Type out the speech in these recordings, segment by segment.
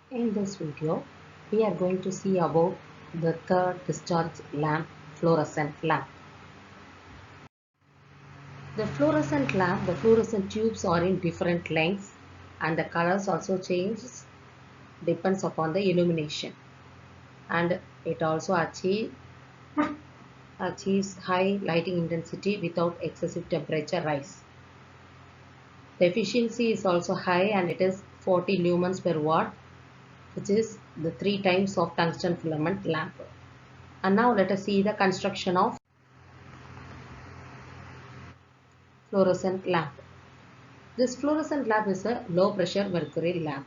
In this video, we are going to see about the third discharge lamp, fluorescent lamp. The fluorescent tubes are in different lengths and the colors also changes depends upon the illumination, and it also achieves high lighting intensity without excessive temperature rise. The efficiency is also high and it is 40 lumens per watt, which is the 3 times of tungsten filament lamp. And now let us see the construction of fluorescent lamp. This fluorescent lamp is a low pressure mercury lamp.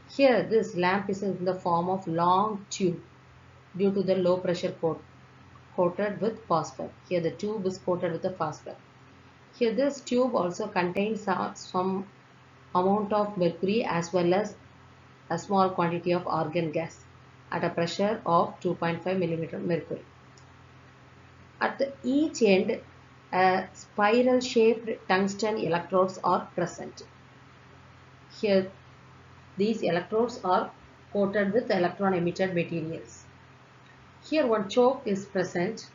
Here this lamp is in the form of long tube due to the low pressure coated with phosphor. Here the tube is coated with the phosphor. Here this tube also contains some amount of mercury as well as a small quantity of argon gas at a pressure of 2.5 millimeter mercury. At each end, spiral shaped tungsten electrodes are present. Here these electrodes are coated with electron emitted materials. Here one choke is present.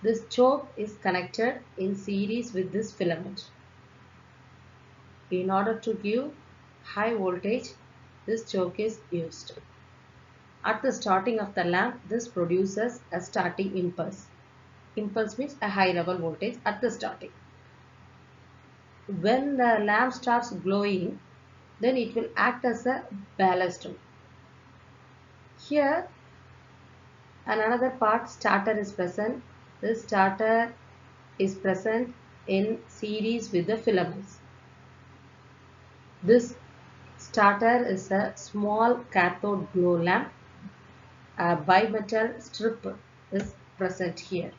This choke is connected in series with this filament. In order to give high voltage, this choke is used. At the starting of the lamp, this produces a starting impulse. Impulse means a high level voltage at the starting. When the lamp starts glowing, then it will act as a ballast. Here another part, starter is present. This starter is present in series with the filaments. This starter is a small cathode glow lamp. A bimetal strip is present here.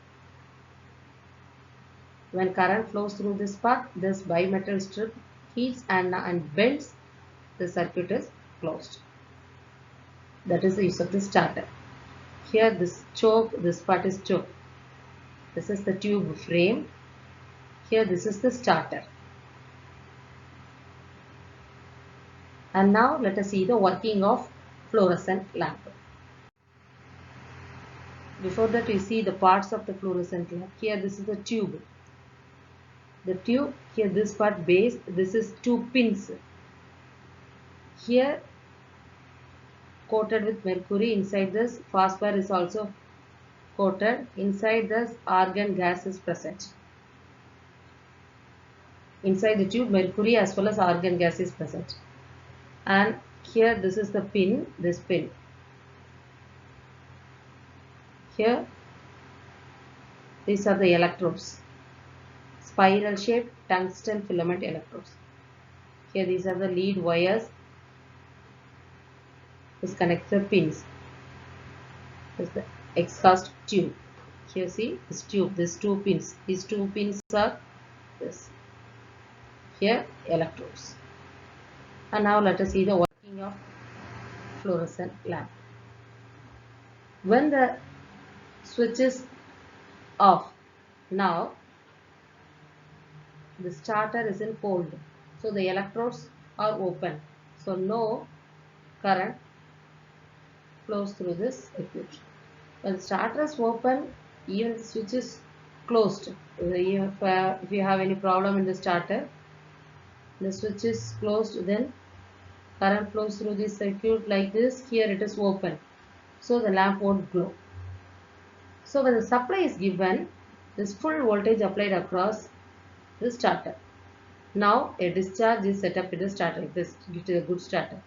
When current flows through this part, this bimetal strip heats and bends. The circuit is closed. That is the use of the starter. Here this choke, this part is choke. This is the tube frame. Here this is the starter. And now let us see the working of fluorescent lamp. Before that we see the parts of the fluorescent lamp. Here this is the tube. The tube, here this part base, this is two pins. Here coated with mercury, inside this phosphor is also coated, inside this argon gas is present. Inside the tube mercury as well as argon gas is present. And here this is the pin, this pin. Here these are the electrodes, spiral shaped tungsten filament electrodes. Here these are the lead wires. This connects the pins. This is the exhaust tube. Here see this tube, these two pins. These two pins are this. Here electrodes. And now let us see the working of fluorescent lamp. When the switch is off, now the starter is in cold. So the electrodes are open. So no current flows through this circuit. When the starter is open, even the switch is closed. If you have any problem in the starter, the switch is closed, then current flows through this circuit like this. Here it is open, so the lamp won't glow. So when the supply is given, this full voltage applied across the starter. Now a discharge is set up in the starter. This gives you a good starter.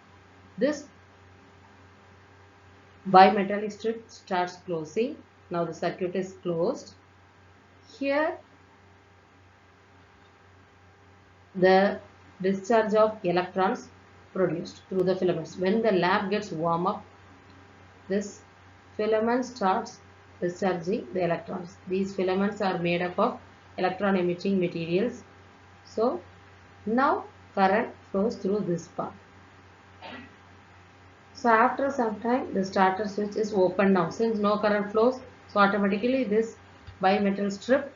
This bimetallic strip starts closing. Now the circuit is closed. Here the discharge of electrons produced through the filaments. When the lamp gets warm up, this filament starts discharging the electrons. These filaments are made up of electron emitting materials. So now current flows through this part. So after some time the starter switch is open now. Since no current flows, so automatically this bimetal strip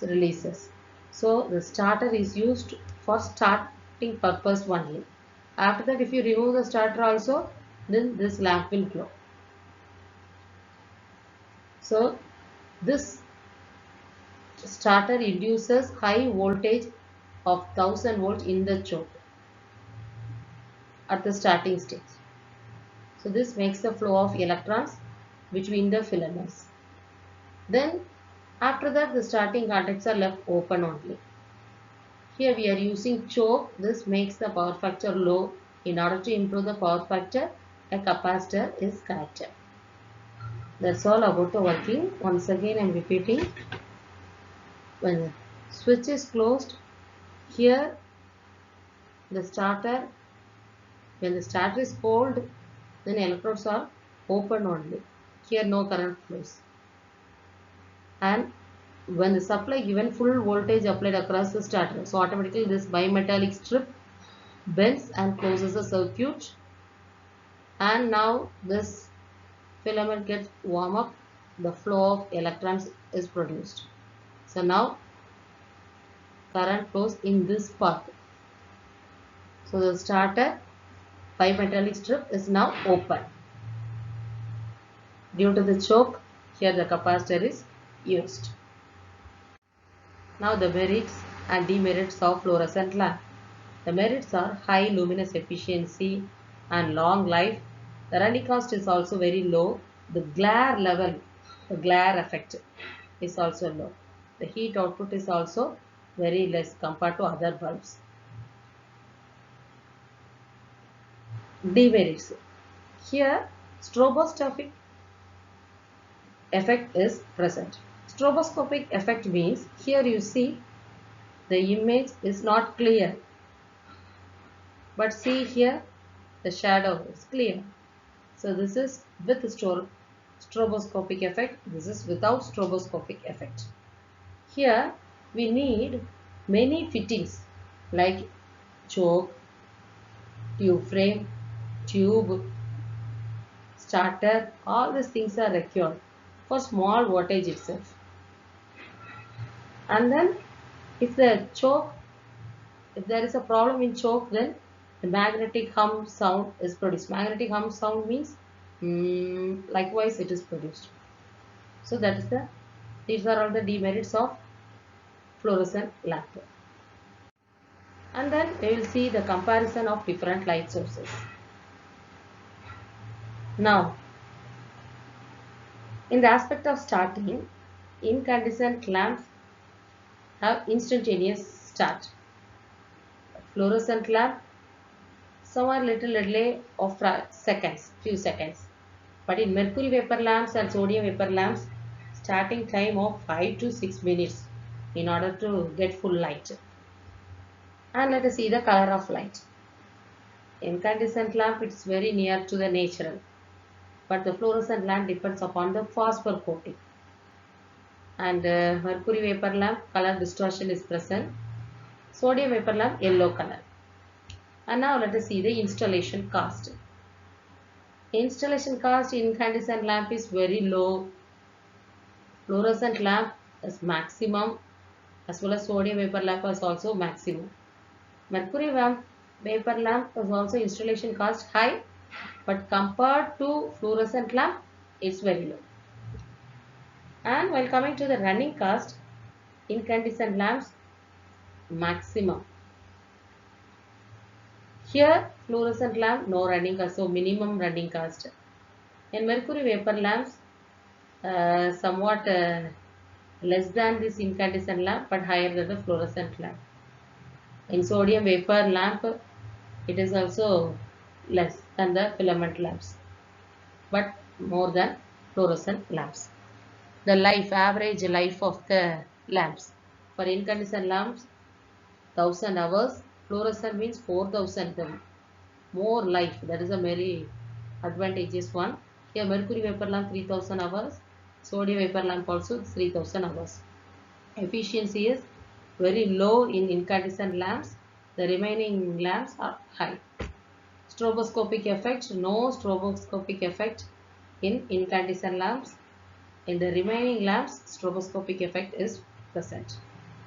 releases. So the starter is used for starting purpose only. After that, if you remove the starter also, then this lamp will glow. So this starter induces high voltage of 1000 volts in the choke at the starting stage. So this makes the flow of electrons between the filaments. Then after that, the starting contacts are left open only. Here we are using choke. This makes the power factor low. In order to improve the power factor, a capacitor is connected. That's all about the working. Once again I am repeating. When the switch is closed, here the starter, when the starter is cold, then electrodes are open only. Here no current flows. And when the supply given full voltage applied across the starter, so automatically this bimetallic strip bends and closes the circuit, and now this filament gets warm up, the flow of electrons is produced. So now current flows in this path. So the starter bimetallic strip is now open. Due to the choke, here the capacitor is used. Now the merits and demerits of fluorescent lamp. The merits are high luminous efficiency and long life. The running cost is also very low. The glare level, the glare effect is also low. The heat output is also very less compared to other bulbs. Demerits. Here stroboscopic effect is present. Stroboscopic effect means here you see the image is not clear, but see here the shadow is clear. So this is with stroboscopic effect. This is without stroboscopic effect. Here we need many fittings like choke, tube frame, tube, starter. All these things are required for small voltage itself. And then if the choke, if there is a problem in choke, then the magnetic hum sound is produced. Magnetic hum sound means likewise it is produced. So that is these are all the demerits of fluorescent lamp. And then we will see the comparison of different light sources. Now, in the aspect of starting, incandescent lamps have instantaneous start. Fluorescent lamp, some are little delay of seconds, few seconds. But in mercury vapor lamps and sodium vapor lamps, starting time of 5 to 6 minutes in order to get full light. And let us see the color of light. Incandescent lamp, it is very near to the natural, but the fluorescent lamp depends upon the phosphor coating. And mercury vapor lamp, color distortion is present. Sodium vapor lamp, yellow color. And now let us see the installation cost. Installation cost in incandescent lamp is very low. Fluorescent lamp is maximum, as well as sodium vapor lamp is also maximum. Mercury vapor lamp is also installation cost high, but compared to fluorescent lamp, it's very low. And while coming to the running cost, incandescent lamps maximum. Here fluorescent lamp no running cost, so minimum running cost. In mercury vapor lamps, somewhat less than this incandescent lamp, but higher than the fluorescent lamp. In sodium vapor lamp, it is also less than the filament lamps, but more than fluorescent lamps. The average life of the lamps. For incandescent lamps, 1000 hours. Fluorescent means 4000. The more life, that is a very advantageous one. Here mercury vapor lamp 3000 hours. Sodium vapor lamp also 3000 hours. Efficiency is very low in incandescent lamps. The remaining lamps are high. Stroboscopic effect, no stroboscopic effect in incandescent lamps. In the remaining lamps, stroboscopic effect is present.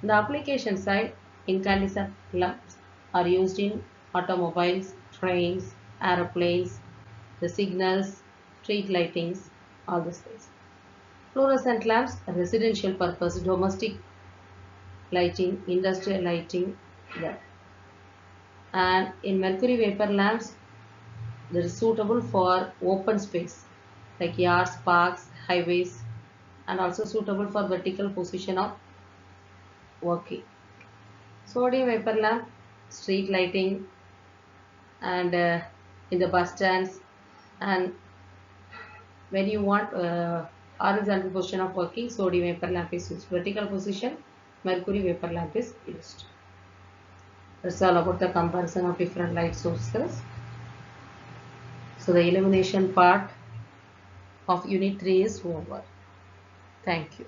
On the application side, incandescent lamps are used in automobiles, trains, aeroplanes, the signals, street lightings, all these things. Fluorescent lamps, residential purpose, domestic lighting, industrial lighting, there. And in mercury vapor lamps, that is suitable for open space like yards, parks, highways, and also suitable for vertical position of working. Sodium vapor lamp, street lighting, and in the bus stands, and when you want horizontal position of working, sodium vapor lamp is used. Vertical position, mercury vapor lamp is used. That's all about the comparison of different light sources. So the illumination part of unit 3 is over. Thank you.